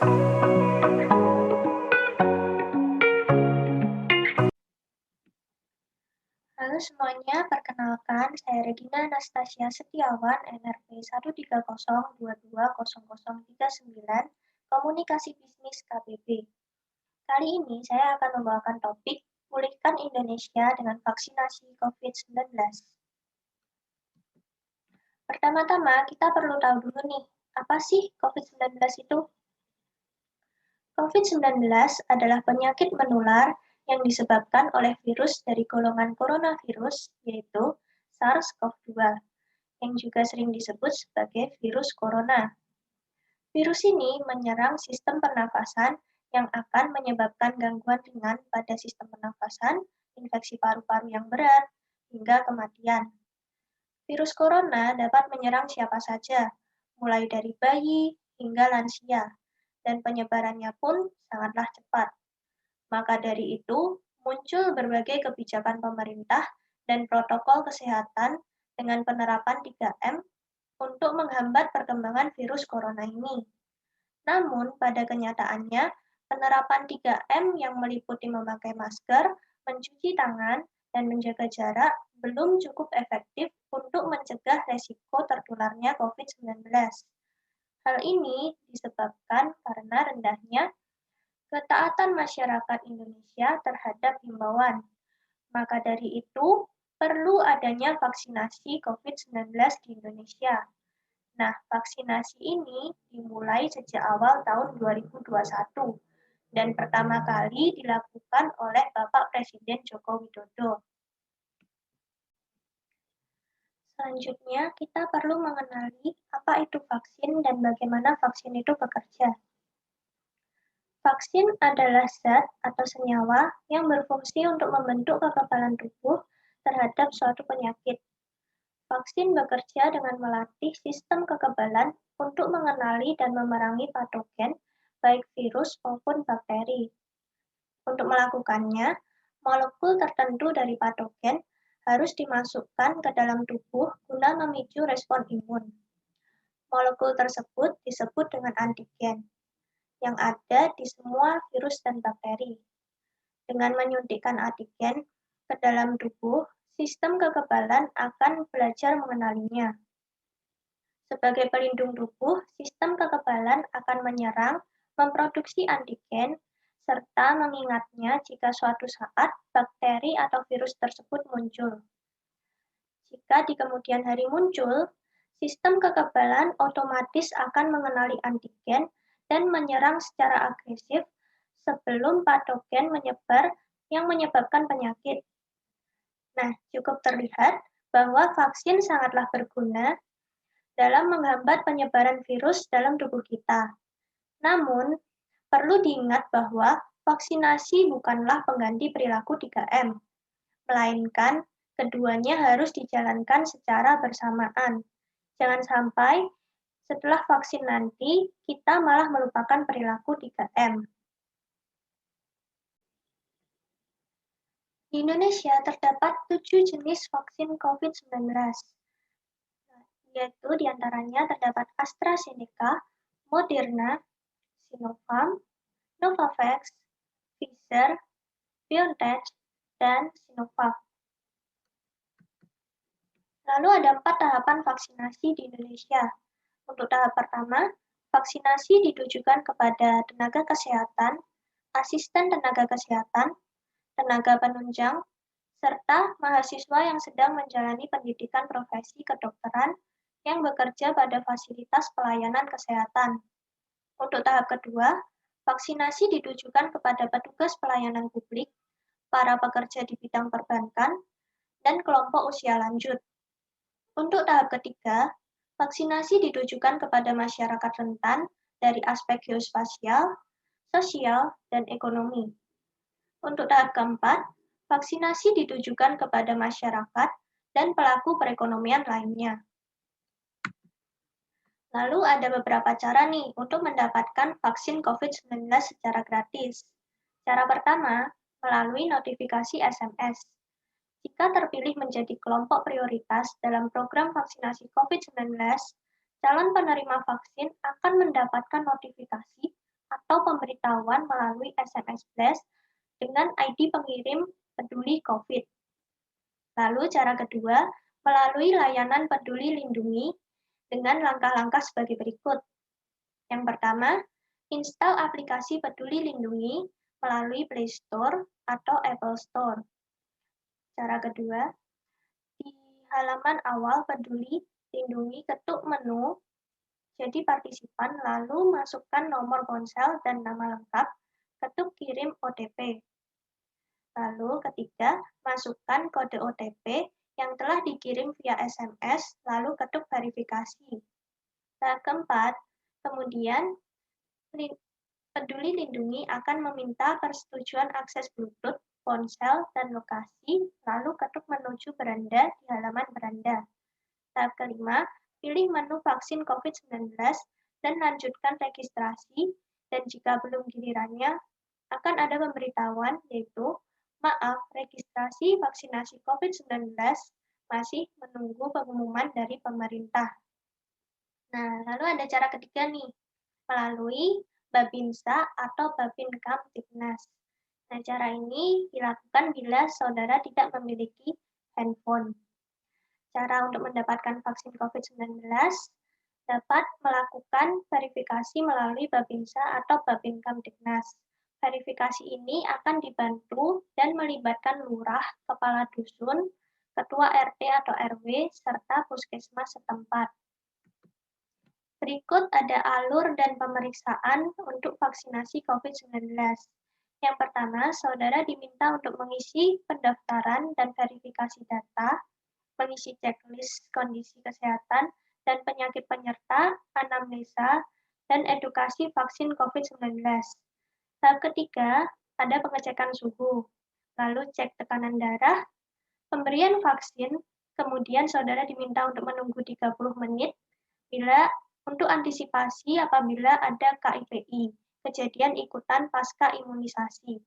Halo semuanya, perkenalkan saya Regina Anastasia Setiawan, NRP 130220039, Komunikasi Bisnis KBB. Kali ini saya akan membawakan topik Pulihkan Indonesia dengan Vaksinasi COVID-19. Pertama-tama, kita perlu tahu dulu nih, apa sih COVID-19 itu? COVID-19 adalah penyakit menular yang disebabkan oleh virus dari golongan coronavirus, yaitu SARS-CoV-2, yang juga sering disebut sebagai virus corona. Virus ini menyerang sistem pernafasan yang akan menyebabkan gangguan ringan pada sistem pernafasan, infeksi paru-paru yang berat, hingga kematian. Virus corona dapat menyerang siapa saja, mulai dari bayi hingga lansia, dan penyebarannya pun sangatlah cepat. Maka dari itu, muncul berbagai kebijakan pemerintah dan protokol kesehatan dengan penerapan 3M untuk menghambat perkembangan virus corona ini. Namun, pada kenyataannya, penerapan 3M yang meliputi memakai masker, mencuci tangan, dan menjaga jarak belum cukup efektif untuk mencegah resiko tertularnya COVID-19. Hal ini disebabkan karena rendahnya ketaatan masyarakat Indonesia terhadap himbauan. Maka dari itu, perlu adanya vaksinasi COVID-19 di Indonesia. Nah, vaksinasi ini dimulai sejak awal tahun 2021 dan pertama kali dilakukan oleh Bapak Presiden Joko Widodo. Selanjutnya, kita perlu mengenali apa itu vaksin dan bagaimana vaksin itu bekerja. Vaksin adalah zat atau senyawa yang berfungsi untuk membentuk kekebalan tubuh terhadap suatu penyakit. Vaksin bekerja dengan melatih sistem kekebalan untuk mengenali dan memerangi patogen, baik virus maupun bakteri. Untuk melakukannya, molekul tertentu dari patogen harus dimasukkan ke dalam tubuh guna memicu respon imun. Molekul tersebut disebut dengan antigen, yang ada di semua virus dan bakteri. Dengan menyuntikkan antigen ke dalam tubuh, sistem kekebalan akan belajar mengenalinya. Sebagai pelindung tubuh, sistem kekebalan akan menyerang, memproduksi antigen, serta mengingatnya jika suatu saat bakteri atau virus tersebut muncul. Jika di kemudian hari muncul, sistem kekebalan otomatis akan mengenali antigen dan menyerang secara agresif sebelum patogen menyebar yang menyebabkan penyakit. Nah, cukup terlihat bahwa vaksin sangatlah berguna dalam menghambat penyebaran virus dalam tubuh kita. Namun, perlu diingat bahwa vaksinasi bukanlah pengganti perilaku 3M, melainkan keduanya harus dijalankan secara bersamaan. Jangan sampai setelah vaksin nanti, kita malah melupakan perilaku 3M. Di Indonesia terdapat 7 jenis vaksin COVID-19, yaitu diantaranya terdapat AstraZeneca, Moderna, Sinovac, Novavax, Pfizer, BioNTech, dan Sinovac. Lalu ada 4 tahapan vaksinasi di Indonesia. Untuk tahap pertama, vaksinasi ditujukan kepada tenaga kesehatan, asisten tenaga kesehatan, tenaga penunjang, serta mahasiswa yang sedang menjalani pendidikan profesi kedokteran yang bekerja pada fasilitas pelayanan kesehatan. Untuk tahap kedua, vaksinasi ditujukan kepada petugas pelayanan publik, para pekerja di bidang perbankan, dan kelompok usia lanjut. Untuk tahap ketiga, vaksinasi ditujukan kepada masyarakat rentan dari aspek geospasial, sosial, dan ekonomi. Untuk tahap keempat, vaksinasi ditujukan kepada masyarakat dan pelaku perekonomian lainnya. Lalu ada beberapa cara nih untuk mendapatkan vaksin COVID-19 secara gratis. Cara pertama, melalui notifikasi SMS. Jika terpilih menjadi kelompok prioritas dalam program vaksinasi COVID-19, calon penerima vaksin akan mendapatkan notifikasi atau pemberitahuan melalui SMS Blast dengan ID pengirim Peduli COVID. Lalu cara kedua, melalui layanan Peduli Lindungi dengan langkah-langkah sebagai berikut. Yang pertama, install aplikasi Peduli Lindungi melalui Play Store atau Apple Store. Cara kedua, di halaman awal Peduli Lindungi ketuk menu jadi partisipan lalu masukkan nomor ponsel dan nama lengkap, ketuk kirim OTP. Lalu ketiga, masukkan kode OTP yang telah dikirim via SMS, lalu ketuk verifikasi. Tahap keempat, kemudian Peduli Lindungi akan meminta persetujuan akses Bluetooth, ponsel, dan lokasi, lalu ketuk menuju beranda di halaman beranda. Tahap kelima, pilih menu vaksin COVID-19 dan lanjutkan registrasi, dan jika belum gilirannya, akan ada pemberitahuan yaitu maaf, registrasi vaksinasi COVID-19 masih menunggu pengumuman dari pemerintah. Nah, lalu ada cara ketiga nih, melalui Babinsa atau Babinkam Tipnas. Nah, cara ini dilakukan bila saudara tidak memiliki handphone. Cara untuk mendapatkan vaksin COVID-19 dapat melakukan verifikasi melalui Babinsa atau Babinkam Tipnas. Verifikasi ini akan dibantu dan melibatkan lurah, kepala dusun, ketua RT atau RW, serta puskesmas setempat. Berikut ada alur dan pemeriksaan untuk vaksinasi COVID-19. Yang pertama, saudara diminta untuk mengisi pendaftaran dan verifikasi data, mengisi checklist kondisi kesehatan dan penyakit penyerta, anamnesa, dan edukasi vaksin COVID-19. Tahap ketiga, ada pengecekan suhu, lalu cek tekanan darah, pemberian vaksin, kemudian saudara diminta untuk menunggu 30 menit bila untuk antisipasi apabila ada KIPI, kejadian ikutan pasca imunisasi.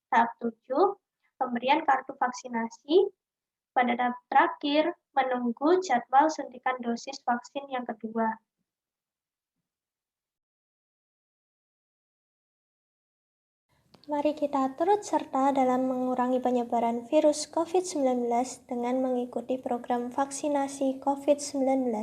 Tahap 7, pemberian kartu vaksinasi. Pada tahap terakhir, menunggu jadwal suntikan dosis vaksin yang kedua. Mari kita turut serta dalam mengurangi penyebaran virus COVID-19 dengan mengikuti program vaksinasi COVID-19.